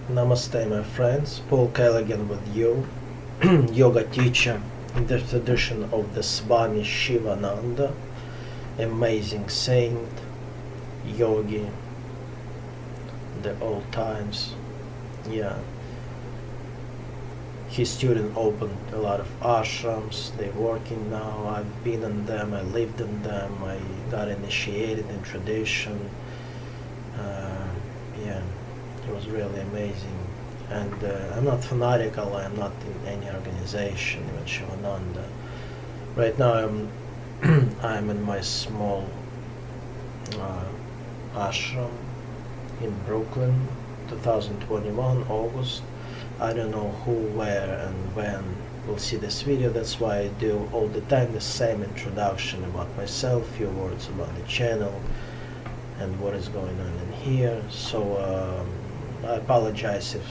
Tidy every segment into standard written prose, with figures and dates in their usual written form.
Namaste, my friends. Pavel Kalagin with you, yoga teacher in the tradition of the Swami Sivananda, amazing saint, yogi, the old times. Yeah. His student opened a lot of ashrams. They're working now. I've been in them. I lived in them. I got initiated in tradition. Yeah. It was really amazing, and I'm not fanatical. I'm not in any organization, even Sivananda. Right now, I'm in my small ashram in Brooklyn, 2021 August. I don't know who, where, and when will see this video. That's why I do all the time the same introduction about myself, few words about the channel, and what is going on in here. So I apologize if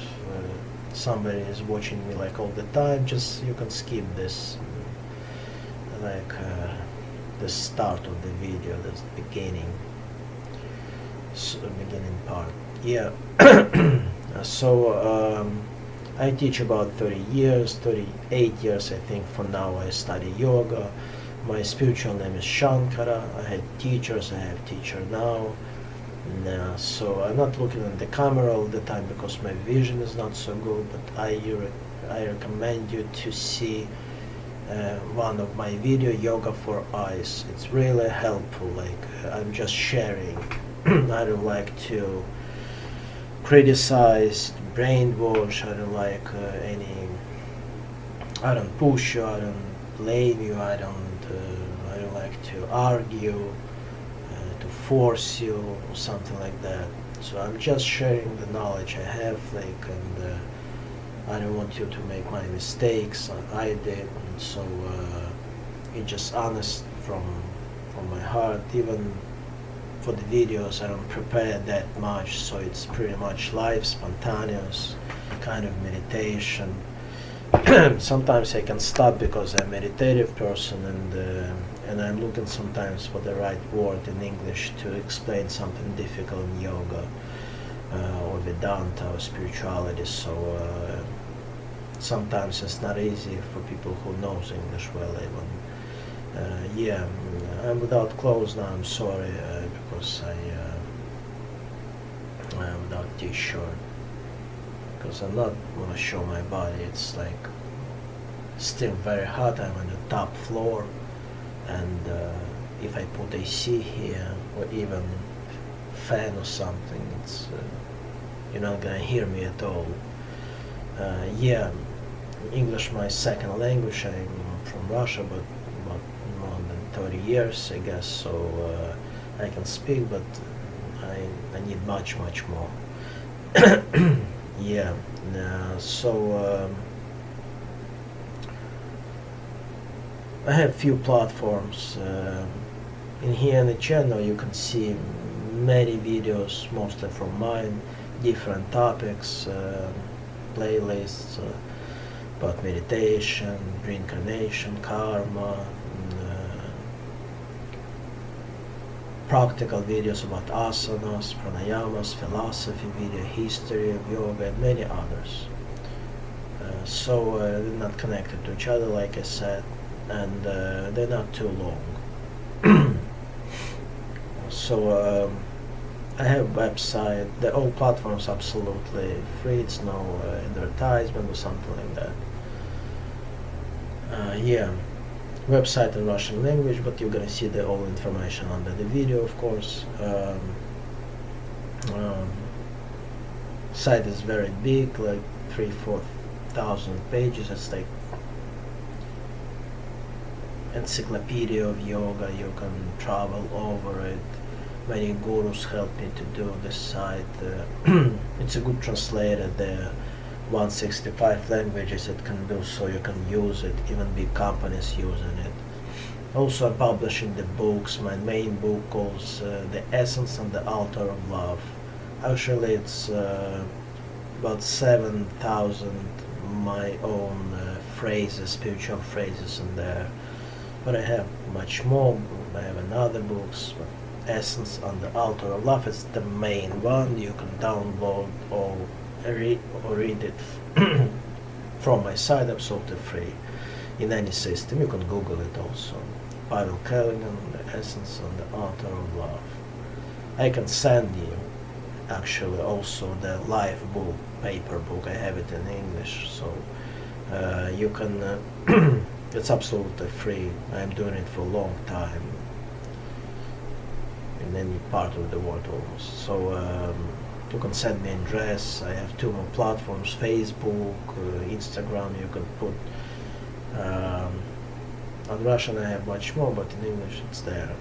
somebody is watching me like all the time. Just you can skip this, like the start of the video, the beginning, beginning part. Yeah. So I teach about 30 years, 38 years I think for now. I study yoga. My spiritual name is Sankara. I had teachers. I have teacher now. So I'm not looking at the camera all the time because my vision is not so good, but I recommend you to see one of my video, Yoga for Eyes. It's really helpful. Like I'm just sharing. I don't like to criticize, brainwash. I don't like I don't push you, I don't blame you, I don't like to argue, to force you, or something like that. So I'm just sharing the knowledge I have, like, and I don't want you to make my mistakes I did, and so it's just honest from my heart. Even for the videos I don't prepare that much, so it's pretty much live, spontaneous, kind of meditation. Sometimes I can stop because I'm a meditative person, and I'm looking sometimes for the right word in English to explain something difficult in yoga or Vedanta or spirituality. So sometimes it's not easy for people who knows English well even. Yeah, I'm without clothes now. I'm sorry because I'm without t-shirt because I'm not want to show my body. It's like still very hot. I'm on the top floor, and if I put AC here or even fan or something, it's you're not gonna hear me at all. Yeah, English my second language. I'm from Russia, but about more than 30 years, I guess. So I can speak, but I need much more. Yeah. So I have few platforms. In here in the channel you can see many videos, mostly from mine, different topics, playlists about meditation, reincarnation, karma, practical videos about asanas, pranayamas, philosophy video, history of yoga, and many others. So they're not connected to each other, like I said, and they're not too long. So I have a website. All platforms absolutely free. It's no advertisement or something like that. Yeah, website in Russian language, but you're gonna see the all information under the video, of course. Site is very big, like 3,000-4,000 pages. It's like encyclopedia of yoga. You can travel over it. Many gurus helped me to do this site. It's a good translator. There 165 languages it can do, so you can use it. Even big companies using it. Also, I'm publishing the books. My main book calls The Essence and the Altar of Love. Actually, it's about 7,000 my own phrases, spiritual phrases in there. But I have much more. I have another books. Essence on the Altar of Love is the main one. You can download all read it from my site, absolutely free, in any system. You can Google it also. Pavel Kalagin, The Essence and the Author of Love. I can send you actually also the live book, paper book. I have it in English, so you can. It's absolutely free. I'm doing it for a long time in any part of the world almost. So you can send me an address. I have 2 more platforms: Facebook, Instagram. You can put. On Russian I have much more, but in English it's there.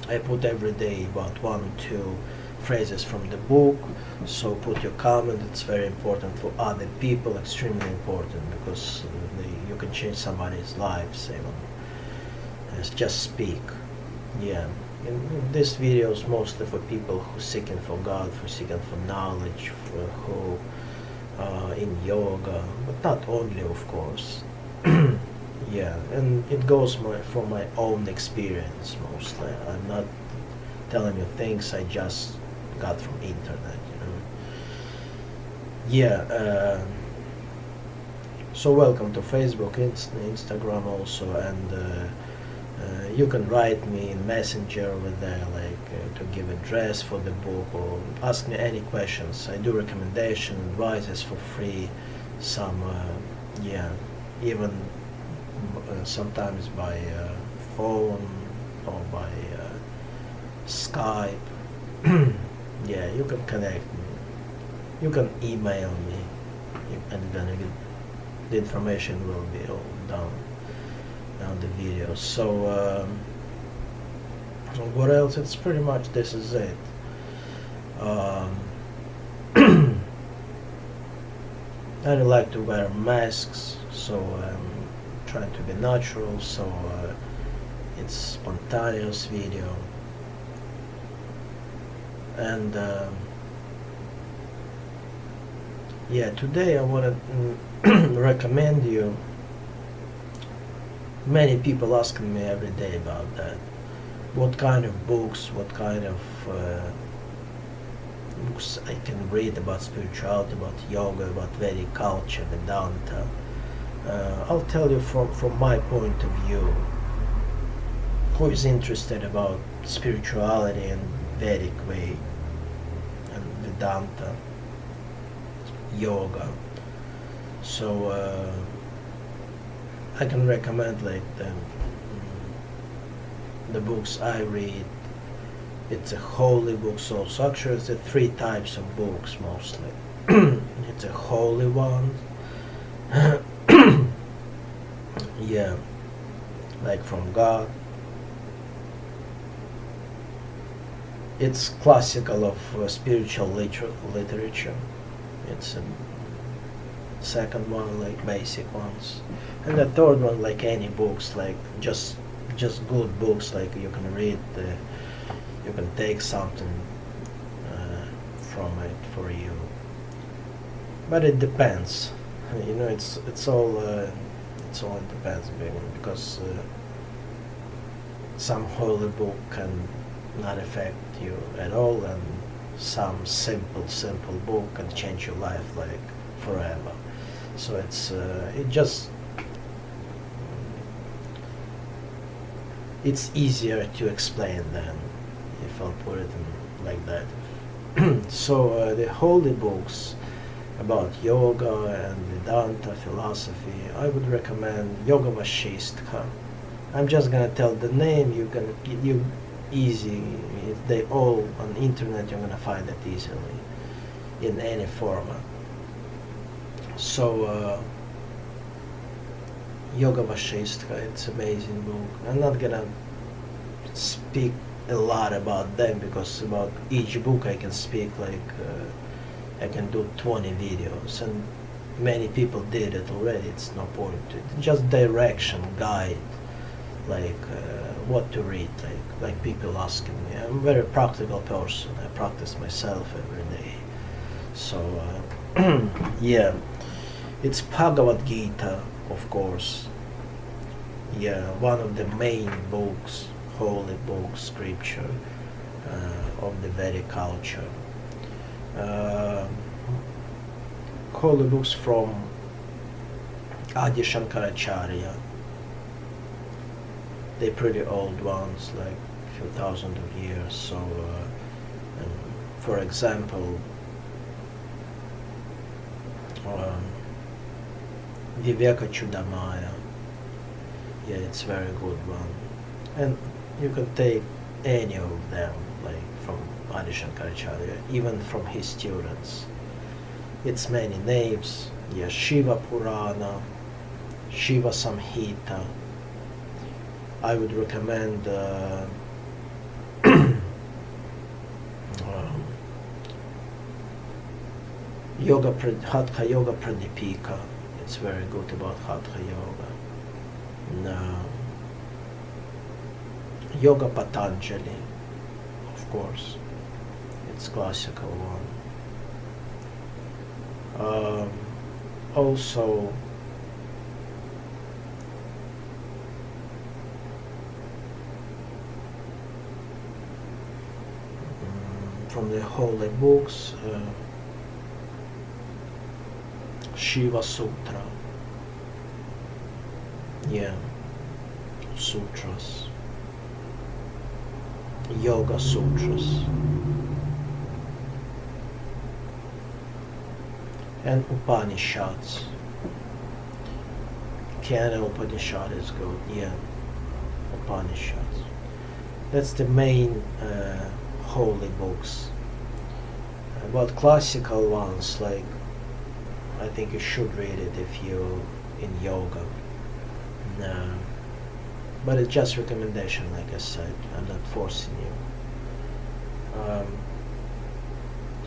I put every day about 1 or 2 phrases from the book, so put your comment. It's very important for other people, extremely important, because you can change somebody's lives even. Just speak. Yeah. In these videos mostly for people who seeking for God, who seeking for knowledge, who in yoga, but not only, of course. Yeah, and it goes from my own experience mostly. I'm not telling you things I just got from internet, Yeah, so welcome to Facebook, Instagram also, and you can write me in Messenger over there, like to give address for the book, or ask me any questions. I do recommendation, advices for free, some, yeah, even sometimes by phone or by Skype. Yeah, you can connect me. You can email me, and then the information will be all down the video. So what else? It's pretty much this is it. I don't like to wear masks, so I'm trying to be natural, so it's spontaneous video. And yeah, today I want to recommend you. Many people asking me every day about that. What kind of books, what kind of books I can read about spirituality, about yoga, about Vedic culture, Vedanta. I'll tell you from my point of view, who is interested about spirituality and Vedic way, and Vedanta, yoga. So I can recommend like the books I read. It's a holy books also. Actually, it's 3 types of books mostly. It's a holy one. Yeah, like from God. It's classical of spiritual literature. It's a second one like basic ones, and the third one like any books, like just good books, like you can read. You can take something from it for you. But it depends. It's all it depends, because some holy book can not affect you at all, and some simple book can change your life like forever. So it's easier to explain than if I'll put it in like that. So the holy books about yoga and Vedanta philosophy, I would recommend Yoga Vashishtha. I'm just gonna tell the name. You easy. They all on the internet. You're gonna find it easily in any format. So Yoga Vashishtha, it's amazing book. I'm not gonna speak a lot about them, because about each book I can speak like I can do 20 videos, and many people did it already. It's no point. It's just direction, guide, like what to read, like people asking me. I'm a very practical person. I practice myself every day. So yeah, it's Bhagavad Gita, of course. Yeah, one of the main books, holy books, scripture of the Vedic culture. holy books from Adi Shankaracharya. They're pretty old ones, like a few thousand of years. So, for example, Viveka Chudamaya. Yeah, it's a very good one. And you can take any of them, like from Adi Shankaracharya, even from his students. It's many names. Yeah, Shiva Purana, Shiva Samhita. I would recommend Hatha Yoga Pradipika. It's very good about Hatha Yoga. And, Yoga Patanjali, of course. It's classical one. Also, from the holy books, Shiva Sutra. Yeah, sutras. Yoga Sutras. And Upanishads. Kena Upanishad is good, yeah. Upanishads. That's the main holy books. About classical ones, like, I think you should read it if you're in yoga. No. But it's just recommendation, like I said. I'm not forcing you.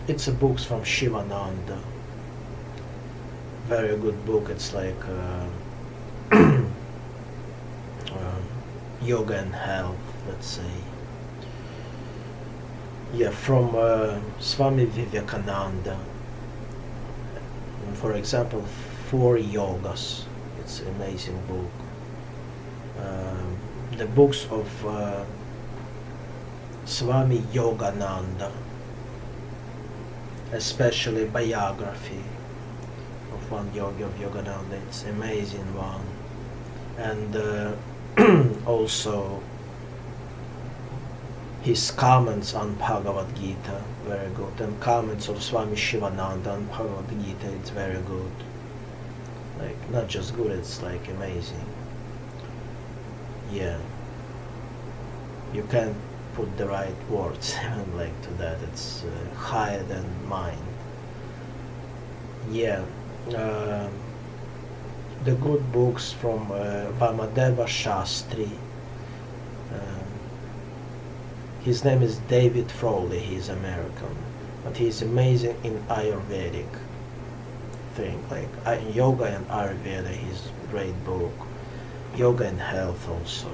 It's a books from Sivananda. Very good book. It's like yoga and health, let's say. Yeah, from Swami Vivekananda. For example, 4 Yogas. It's an amazing book. The books of Swami Yogananda, especially biography of one yogi of Yogananda. It's an amazing one. And also his comments on Bhagavad Gita, very good. And comments of Swami Sivananda on Bhagavad Gita, it's very good. Like, not just good, it's like amazing. Yeah. You can't put the right words even like to that. It's higher than mine. Yeah. The good books from Vamadeva Shastri. His name is David Frawley. He's American, but he's amazing in Ayurvedic thing, like yoga and Ayurveda. He's a great book. Yoga and health also.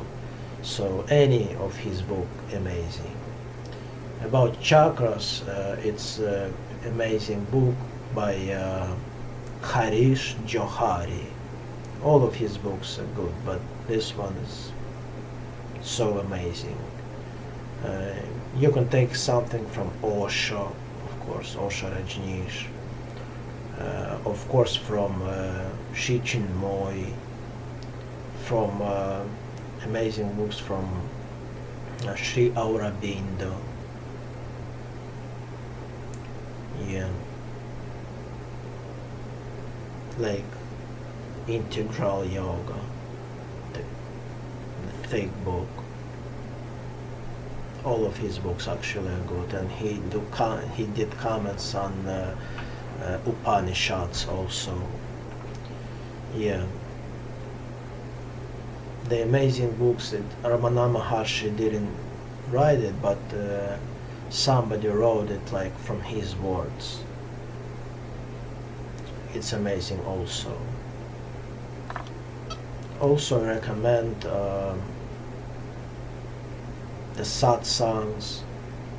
So any of his book, amazing. About chakras, it's an amazing book by Harish Johari. All of his books are good, but this one is so amazing. You can take something from Osho, of course, Osho Rajneesh. Of course, from Shi Chinmoy, from amazing books from Sri Aurobindo. Yeah. Like Integral Yoga, the thick book. All of his books actually are good, and he did comments on Upanishads also. Yeah. The amazing books that Ramana Maharshi didn't write it, but somebody wrote it like from his words. It's amazing also. Also recommend the satsangs.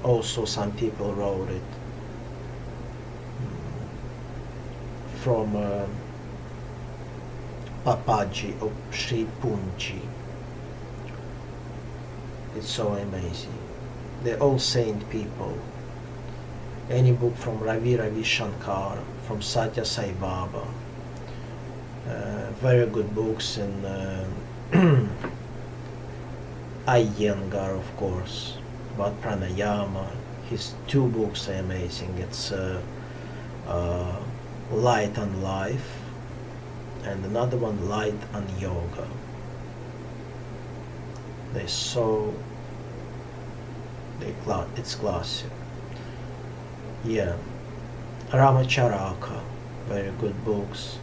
Also some people wrote it. From Papaji of Sri Punji. It's so amazing. They're all saint people. any book from Ravi Shankar, from Satya Sai Baba. Very good books, and Iyengar, of course, about pranayama. His two books are amazing. It's Light on Life, and another one, Light on Yoga. It's classic. Yeah, Ramacharaka, very good books.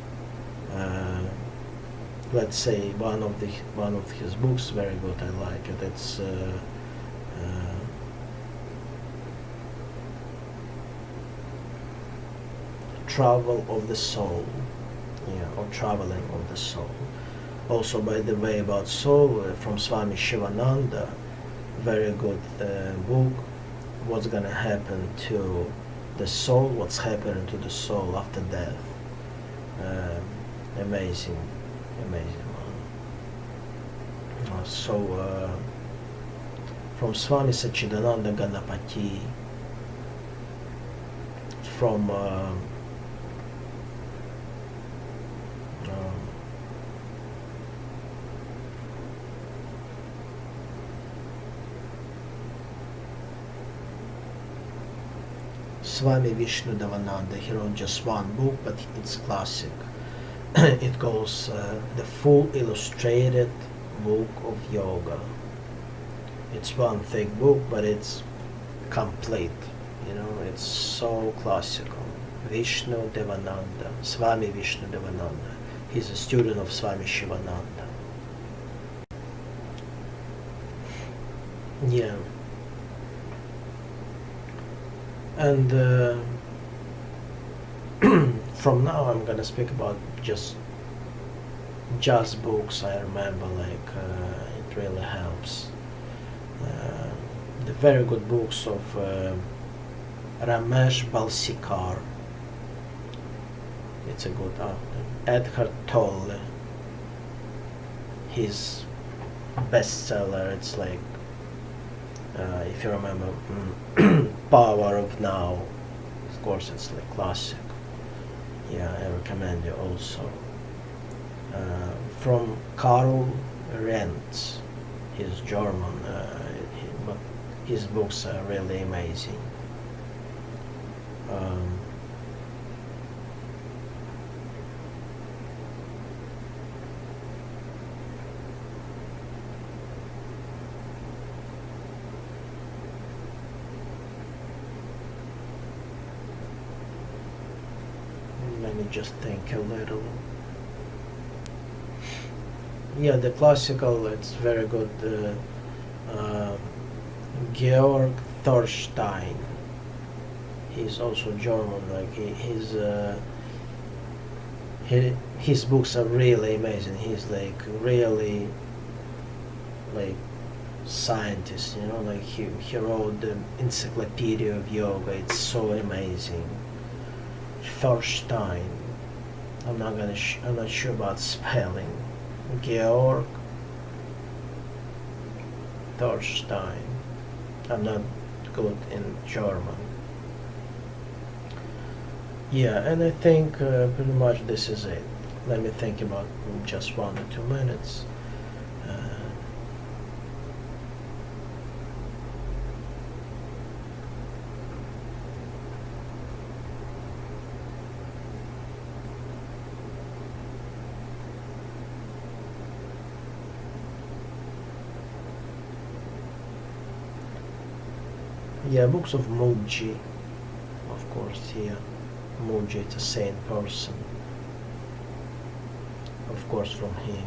Let's say one of his books very good. I like it. It's Travel of the Soul, or Traveling of the Soul. Also, by the way, about soul, from Swami Sivananda, very good book. What's gonna happen to the soul? What's happening to the soul after death? Amazing one. From Swami Sachidananda Ganapati, from Swami Vishnu Devananda. He wrote just one book, but it's classic. It goes the full illustrated book of yoga. It's one thick book, but it's complete. It's so classical. Vishnu Devananda, Swami Vishnu Devananda. He's a student of Swami Sivananda. Yeah. And from now I'm gonna speak about just books I remember, it really helps. The very good books of Ramesh Balsikar. It's a good author. Eckhart Tolle. His bestseller, it's if you remember, Power of Now. Of course, it's classic. Yeah, I recommend you also. From Karl Renz, he's German, but his books are really amazing. Let me just think a little. Yeah, the classical, it's very good. Georg Thorstein. He's also German. His books are really amazing. He's really scientist. He wrote the Encyclopedia of Yoga. It's so amazing. Thorstein. I'm not sure about spelling. Georg Thorstein. I'm not good in German. Yeah, and I think pretty much this is it. Let me think about just 1 or 2 minutes. Yeah, books of Mooji, of course, here. Mooji is a sane person, of course, from him.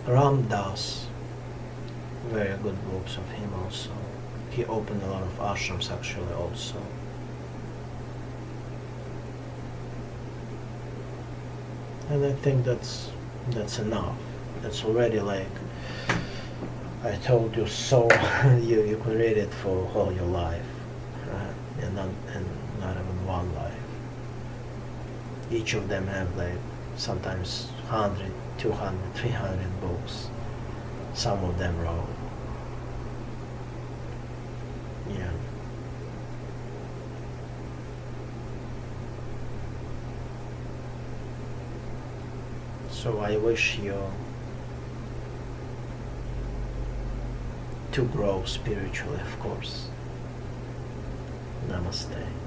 Ram Dass, very good books of him also. He opened a lot of ashrams actually also. And I think that's enough. That's already I told you so. you could read it for all your life, and not even one life. Each of them have sometimes 100, 200, 300 books. Some of them wrote. Yeah. So I wish you to grow spiritually, of course. Namaste.